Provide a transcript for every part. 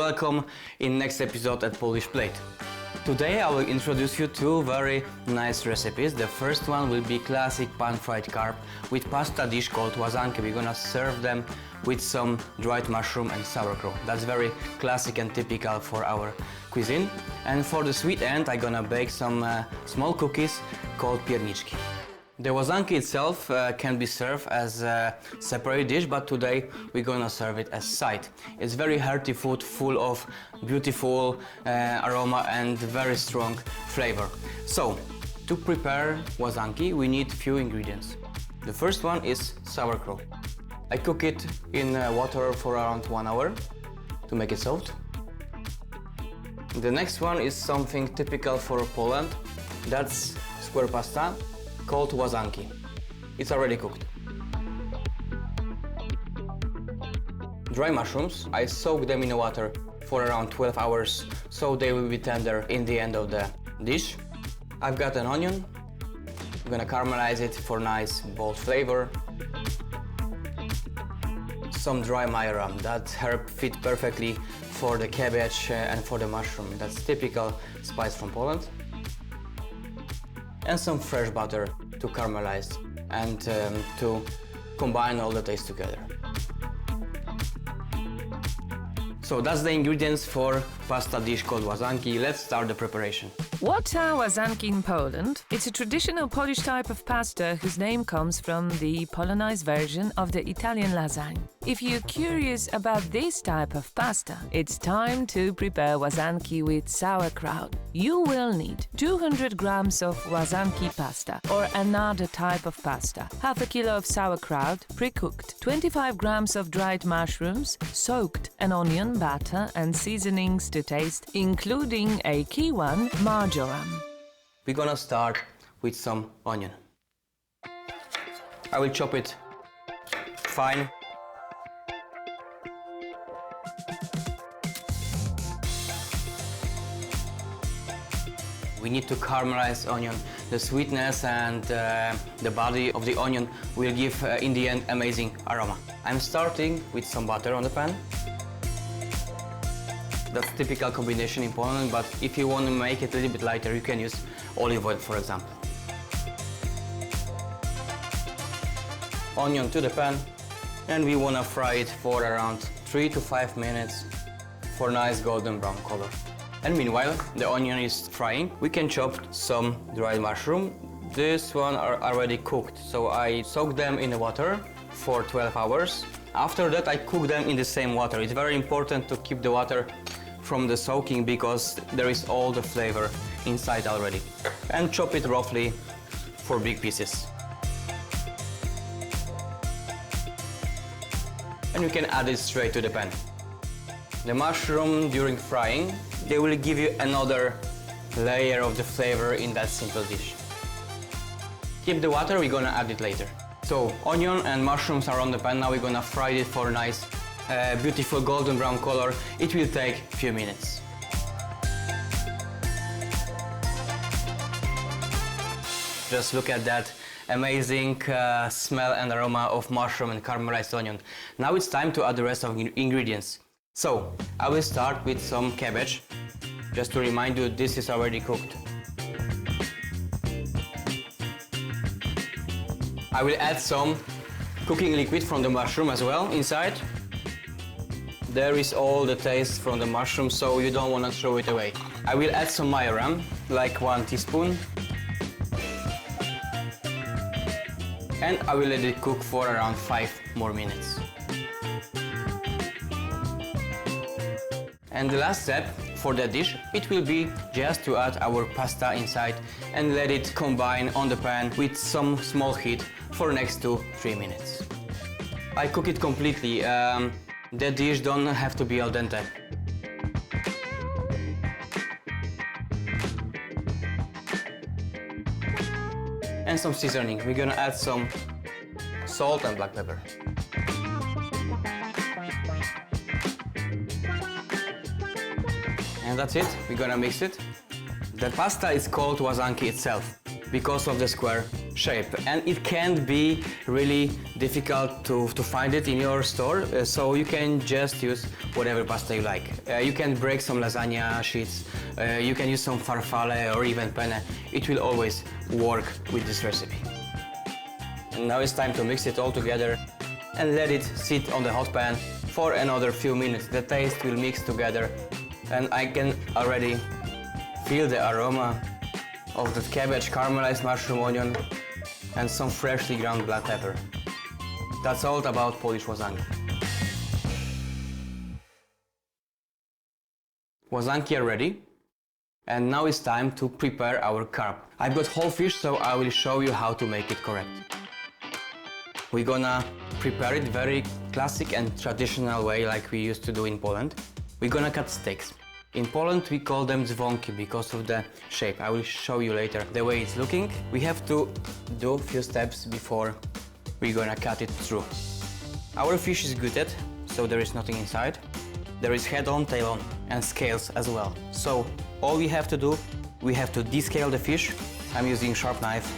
welcome in next episode at Polish Plate. Today I will introduce you two very nice recipes. The first one will be classic pan-fried carp with pasta dish called łazanki. We're gonna serve them with some dried mushroom and sauerkraut. That's very classic and typical for our cuisine. And for the sweet end, I'm gonna bake some small cookies called pierniczki. The łazanki itself can be served as a separate dish, but today we're gonna serve it as side. It's very hearty food, full of beautiful aroma and very strong flavor. So, to prepare łazanki, we need few ingredients. The first one is sauerkraut. I cook it in water for around 1 hour to make it soft. The next one is something typical for Poland. That's square pasta called łazanki. It's already cooked. Dry mushrooms, I soak them in the water for around 12 hours so they will be tender in the end of the dish. I've got an onion. I'm gonna caramelize it for nice bold flavor. Some dry majoram. That herb fit perfectly for the cabbage and for the mushroom. That's typical spice from Poland. And some fresh butter to caramelize and to combine all the taste together. So that's the ingredients for pasta dish called łazanki. Let's start the preparation. What are łazanki in Poland? It's a traditional Polish type of pasta whose name comes from the Polonized version of the Italian lasagne. If you're curious about this type of pasta, it's time to prepare łazanki with sauerkraut. You will need 200 grams of łazanki pasta or another type of pasta, half a kilo of sauerkraut pre-cooked, 25 grams of dried mushrooms, soaked, an onion, butter and seasonings to taste, including a key one, marjoram. We're gonna start with some onion. I will chop it fine. We need to caramelize onion. The sweetness and the body of the onion will give, in the end, amazing aroma. I'm starting with some butter on the pan. That's typical combination in Poland, but if you want to make it a little bit lighter, you can use olive oil, for example. Onion to the pan, and we want to fry it for around 3 to 5 minutes for nice golden brown color. And meanwhile, the onion is frying. We can chop some dried mushroom. This one are already cooked, so I soak them in the water for 12 hours. After that, I cook them in the same water. It's very important to keep the water from the soaking because there is all the flavor inside already. And chop it roughly for big pieces. And you can add it straight to the pan. The mushroom during frying, they will give you another layer of the flavor in that simple dish. Keep the water, we're gonna add it later. So onion and mushrooms are on the pan. Now we're gonna fry it for a nice beautiful golden brown color. It will take a few minutes. Just look at that amazing smell and aroma of mushroom and caramelized onion. Now it's time to add the rest of the ingredients. So I will start with some cabbage. Just to remind you, this is already cooked. I will add some cooking liquid from the mushroom as well inside. There is all the taste from the mushroom, so you don't want to throw it away. I will add some majoram, like 1 teaspoon. And I will let it cook for around 5 more minutes. And the last step for that dish, it will be just to add our pasta inside and let it combine on the pan with some small heat for next 2-3 minutes. I cook it completely. The dish don't have to be al dente. And some seasoning. We're gonna add some salt and black pepper. And that's it, we're gonna mix it. The pasta is called łazanki itself. because of the square shape, and it can be really difficult to find it in your store, so you can just use whatever pasta you like. You can break some lasagna sheets, you can use some farfalle or even penne. It will always work with this recipe. And now it's time to mix it all together and let it sit on the hot pan for another few minutes. The taste will mix together, and I can already feel the aroma of the cabbage, caramelized mushroom, onion, and some freshly ground black pepper. That's all about Polish łazanki. Łazanki are ready, and now it's time to prepare our carp. I've got whole fish, so I will show you how to make it correct. We're gonna prepare it very classic and traditional way like we used to do in Poland. We're gonna cut steaks. In Poland we call them dzwonki because of the shape. I will show you later the way it's looking. We have to do a few steps before we're gonna cut it through. Our fish is gutted, so there is nothing inside. There is head on, tail on, and scales as well. So all we have to do, we have to descale the fish. I'm using sharp knife.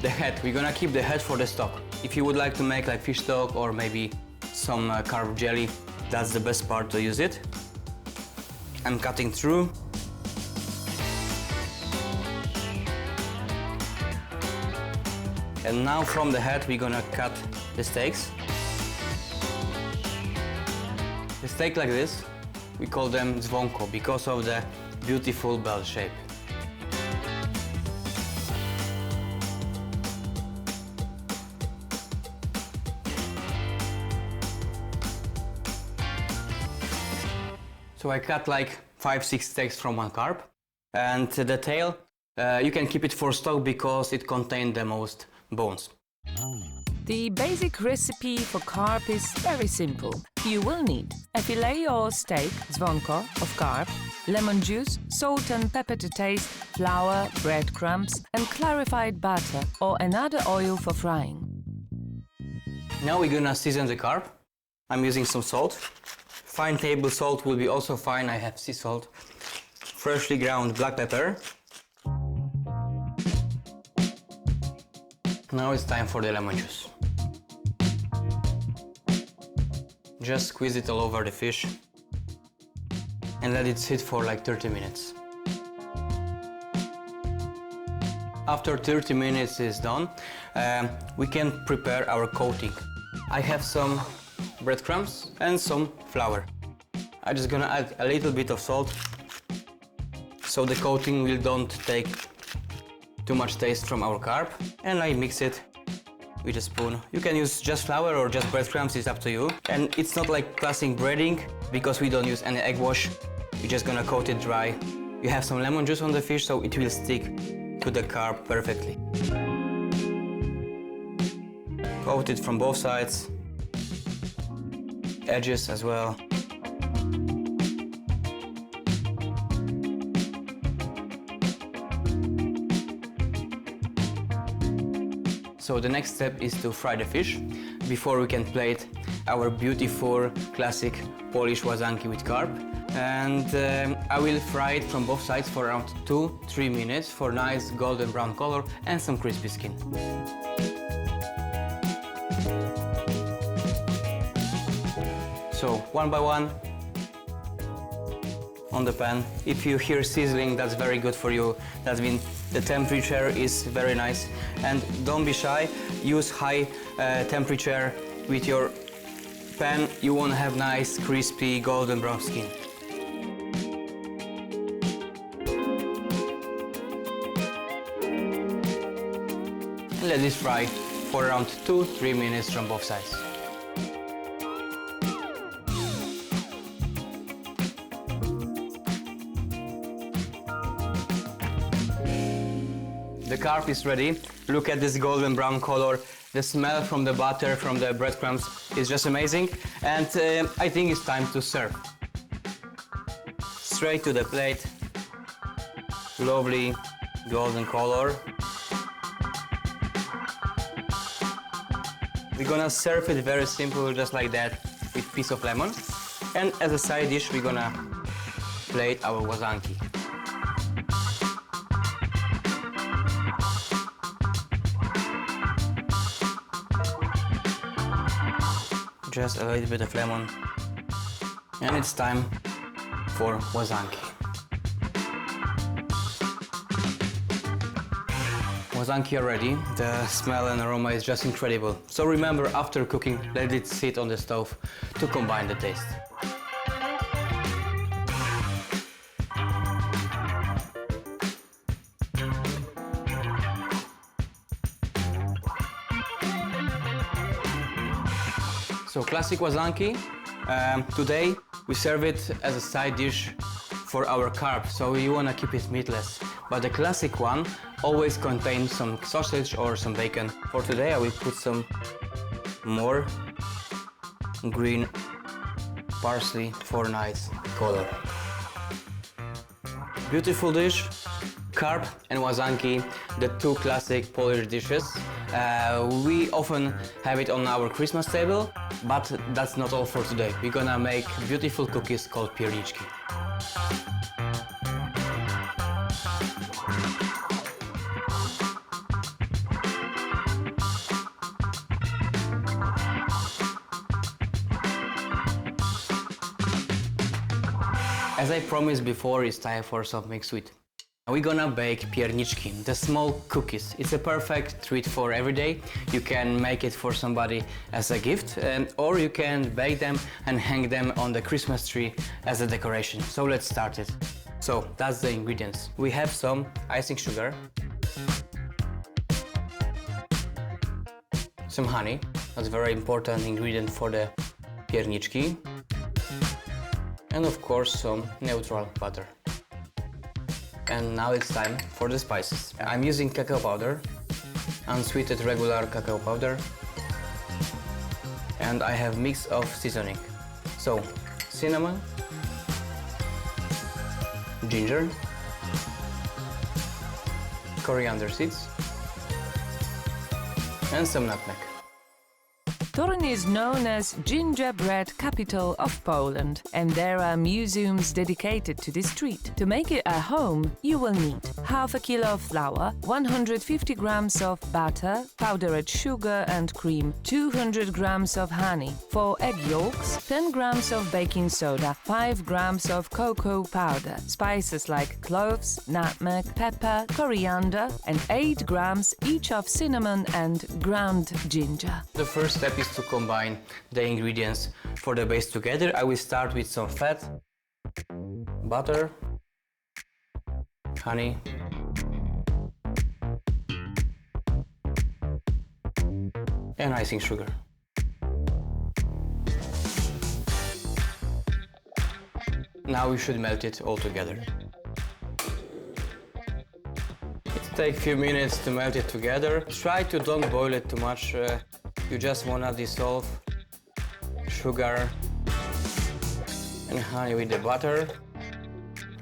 The head, we're gonna keep the head for the stock. If you would like to make like fish stock or maybe some carp jelly, that's the best part to use it. I'm cutting through. And now from the head we're gonna cut the steaks. The steak like this, we call them dzwonko because of the beautiful bell shape. So I cut like 5-6 steaks from one carp, and the tail, you can keep it for stock because it contains the most bones. The basic recipe for carp is very simple. You will need a fillet or steak, dzwonko, of carp, lemon juice, salt and pepper to taste, flour, breadcrumbs, and clarified butter or another oil for frying. Now we're gonna season the carp. I'm using some salt. Fine table salt will be also fine. I have sea salt, freshly ground black pepper. Now it's time for the lemon juice. Just squeeze it all over the fish and let it sit for like 30 minutes. After 30 minutes is done, we can prepare our coating. I have some breadcrumbs and some flour. I'm just gonna add a little bit of salt so the coating will don't take too much taste from our carp, and I mix it with a spoon. You can use just flour or just breadcrumbs, it's up to you. And it's not like classic breading because we don't use any egg wash. We're just gonna coat it dry. You have some lemon juice on the fish, so it will stick to the carp perfectly. Coat it from both sides, edges as well. So the next step is to fry the fish before we can plate our beautiful classic Polish łazanki with carp. And I will fry it from both sides for around 2-3 minutes for nice golden brown color and some crispy skin. So one by one on the pan. If you hear sizzling, that's very good for you. That means the temperature is very nice. And don't be shy, use high temperature with your pan. You want to have nice, crispy, golden brown skin. Let this fry for around 2-3 minutes from both sides. The carp is ready. Look at this golden brown color. The smell from the butter, from the breadcrumbs is just amazing. And I think it's time to serve. Straight to the plate. Lovely golden color. We're gonna serve it very simple, just like that, with piece of lemon. And as a side dish, we're gonna plate our łazanki. Just a little bit of lemon. And it's time for łazanki. Łazanki are ready. The smell and aroma is just incredible. So remember, after cooking, let it sit on the stove to combine the taste. So classic łazanki. Today we serve it as a side dish for our carp, so you want to keep it meatless. But the classic one always contains some sausage or some bacon. For today I will put some more green parsley for nice color. Beautiful dish, carp and łazanki, the two classic Polish dishes. We often have it on our Christmas table, but that's not all for today. We're gonna make beautiful cookies called pierniczki. As I promised before, it's time for something sweet. We're gonna bake pierniczki, the small cookies. It's a perfect treat for every day. You can make it for somebody as a gift, or you can bake them and hang them on the Christmas tree as a decoration. So let's start it. So that's the ingredients. We have some icing sugar, some honey, that's a very important ingredient for the pierniczki, and of course some neutral butter. And now it's time for the spices. I'm using cacao powder, unsweetened regular cacao powder, and I have mix of seasoning. So cinnamon, ginger, coriander seeds, and some nutmeg. Toruń is known as gingerbread capital of Poland, and there are museums dedicated to this treat. To make it at home, you will need half a kilo of flour, 150 grams of butter, powdered sugar and cream, 200 grams of honey, 4 egg yolks, 10 grams of baking soda, 5 grams of cocoa powder, spices like cloves, nutmeg, pepper, coriander, and 8 grams each of cinnamon and ground ginger. The first step is to combine the ingredients for the base together. I will start with some fat, butter, honey, and icing sugar. Now we should melt it all together. It takes a few minutes to melt it together. Try to don't boil it too much. You just wanna dissolve sugar and honey with the butter.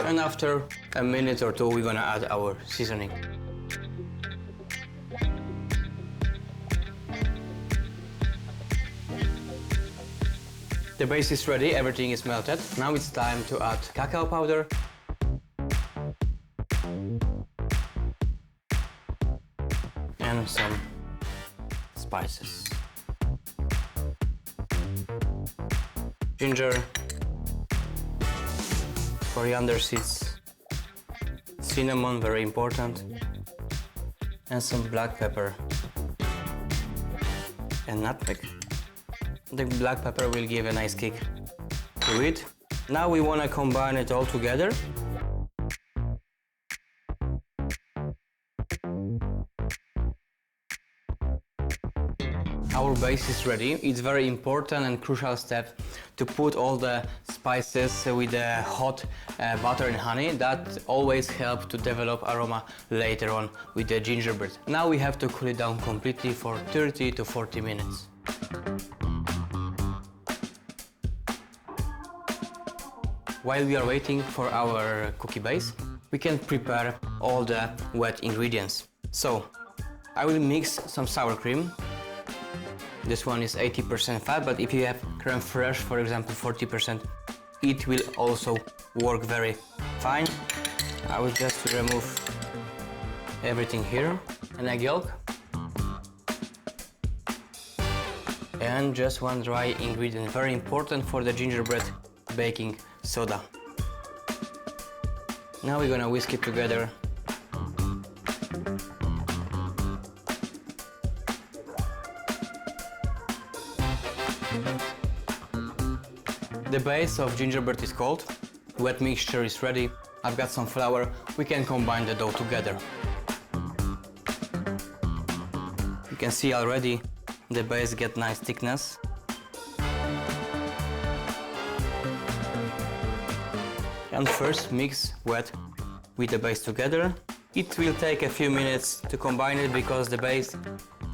And after a minute or two, we're gonna add our seasoning. The base is ready, everything is melted. Now it's time to add cacao powder, and some spices. Ginger, coriander seeds, cinnamon, very important, and some black pepper and nutmeg. The black pepper will give a nice kick to it. Now we want to combine it all together. Our base is ready. It's very important and crucial step to put all the spices with the hot butter and honey. That always helps to develop aroma later on with the gingerbread. Now we have to cool it down completely for 30 to 40 minutes. While we are waiting for our cookie base, we can prepare all the wet ingredients. So I will mix some sour cream This one is 80% fat, but if you have crème fraîche, for example, 40%, it will also work very fine. I will just remove everything here. An egg yolk. And just one dry ingredient, very important for the gingerbread baking soda. Now we're gonna whisk it together. The base of gingerbread is cold, wet mixture is ready. I've got some flour, we can combine the dough together. You can see already the base get nice thickness. And first mix wet with the base together. It will take a few minutes to combine it because the base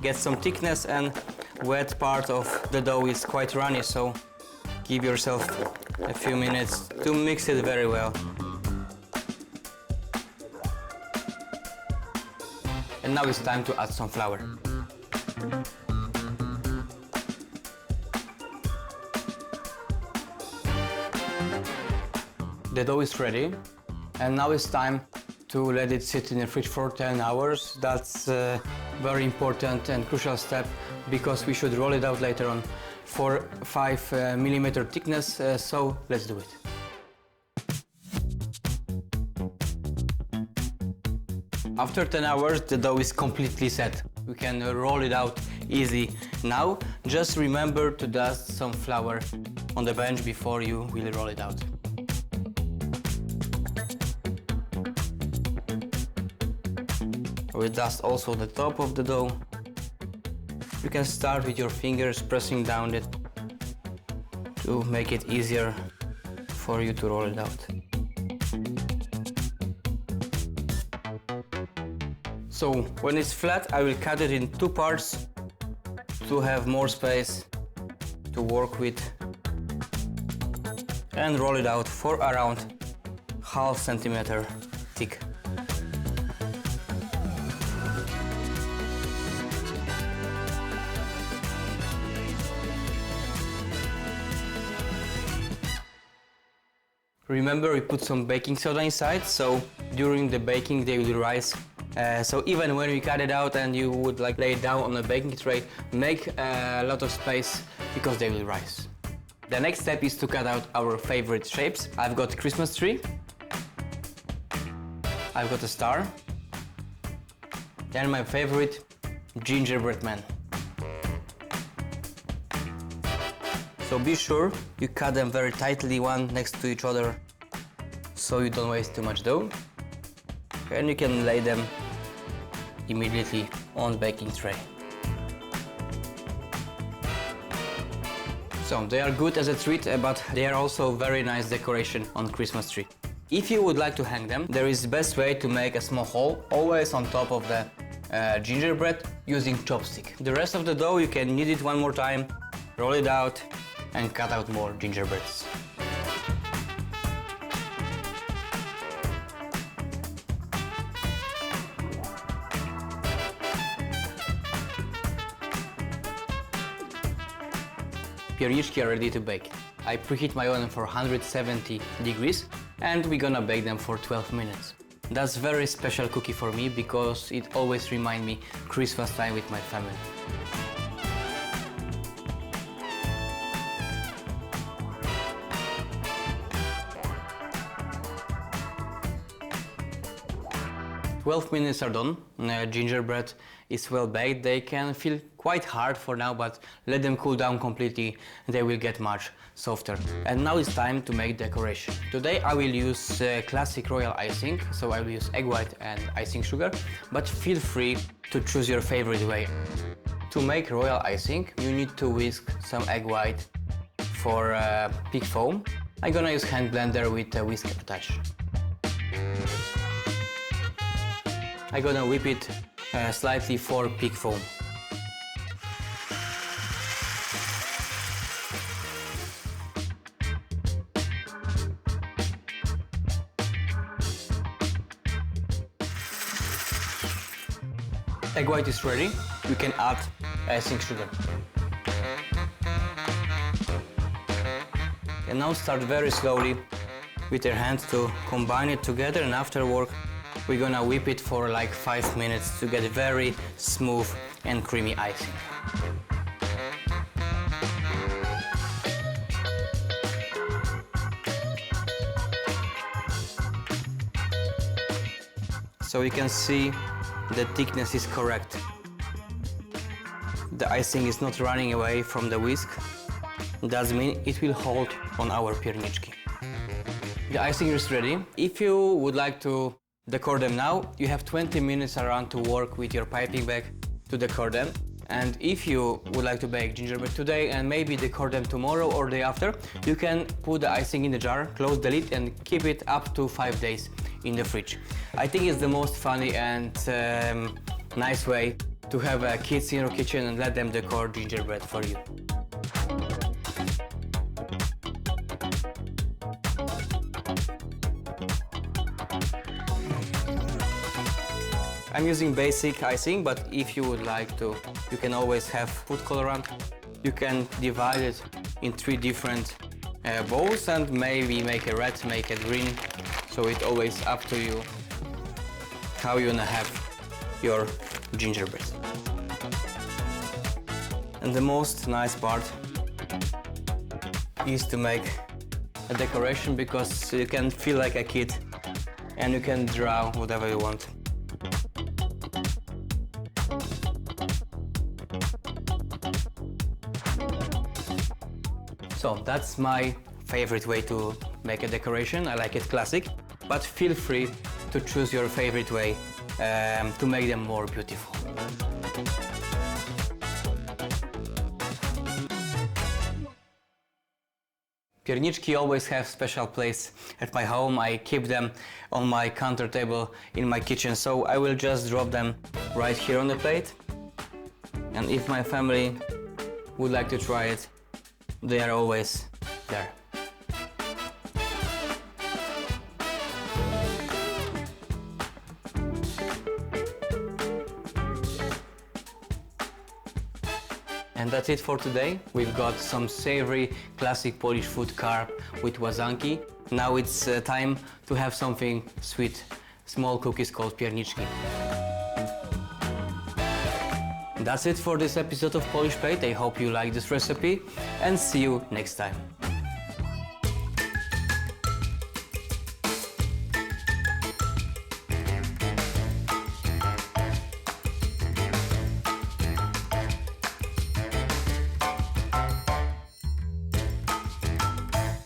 gets some thickness and wet part of the dough is quite runny, so give yourself a few minutes to mix it very well. And now it's time to add some flour. The dough is ready, and now it's time to let it sit in the fridge for 10 hours. That's a very important and crucial step because we should roll it out later on for 5 mm thickness, so let's do it. After 10 hours, the dough is completely set. We can roll it out easy now. Just remember to dust some flour on the bench before you will roll it out. We dust also the top of the dough. You can start with your fingers pressing down it to make it easier for you to roll it out. So when it's flat, I will cut it in 2 parts to have more space to work with and roll it out for around ½ centimeter thick. Remember, we put some baking soda inside, so during the baking they will rise. So even when we cut it out and you would like lay it down on a baking tray, make a lot of space because they will rise. The next step is to cut out our favorite shapes. I've got Christmas tree, I've got a star, and my favorite, gingerbread man. So be sure you cut them very tightly one next to each other so you don't waste too much dough. And you can lay them immediately on the baking tray. So they are good as a treat, but they are also very nice decoration on Christmas tree. If you would like to hang them, there is the best way to make a small hole, always on top of the gingerbread using chopstick. The rest of the dough you can knead it one more time, roll it out, and cut out more gingerbreads. Pierniczki are ready to bake. I preheat my oven for 170 degrees and we're gonna bake them for 12 minutes. That's a very special cookie for me because it always reminds me Christmas time with my family. "12 minutes are done. Gingerbread is well baked. They can feel quite hard for now, but let them cool down completely. They will get much softer. And now it's time to make decoration. Today I will use classic royal icing, so I will use egg white and icing sugar, but feel free to choose your favorite way. To make royal icing, you need to whisk some egg white for peak foam. I'm gonna use hand blender with a whisker attached. I'm gonna whip it slightly for peak foam. Egg white is ready. We can add icing sugar. And now start very slowly with your hands to combine it together, and after work we're gonna whip it for like 5 minutes to get very smooth and creamy icing. So you can see the thickness is correct. The icing is not running away from the whisk. That means it will hold on our pierniczki. The icing is ready. If you would like to decor them now, you have 20 minutes around to work with your piping bag to decor them. And if you would like to bake gingerbread today and maybe decor them tomorrow or day after, you can put the icing in the jar, close the lid and keep it up to 5 days in the fridge. I think it's the most funny and nice way to have kids in your kitchen and let them decor gingerbread for you. I'm using basic icing, but if you would like to, you can always have food colorant. You can divide it in 3 different bowls and maybe make a red, make a green. So it's always up to you how you wanna have your gingerbread. And the most nice part is to make a decoration, because you can feel like a kid and you can draw whatever you want. So that's my favorite way to make a decoration. I like it classic, but feel free to choose your favorite way to make them more beautiful. Pierniczki always have special place at my home. I keep them on my counter table in my kitchen, so I will just drop them right here on the plate. And if my family would like to try it, they are always there. And that's it for today. We've got some savory, classic Polish food carp with łazanki. Now it's time to have something sweet, small cookies called pierniczki. That's it for this episode of Polish Plate. I hope you like this recipe and see you next time.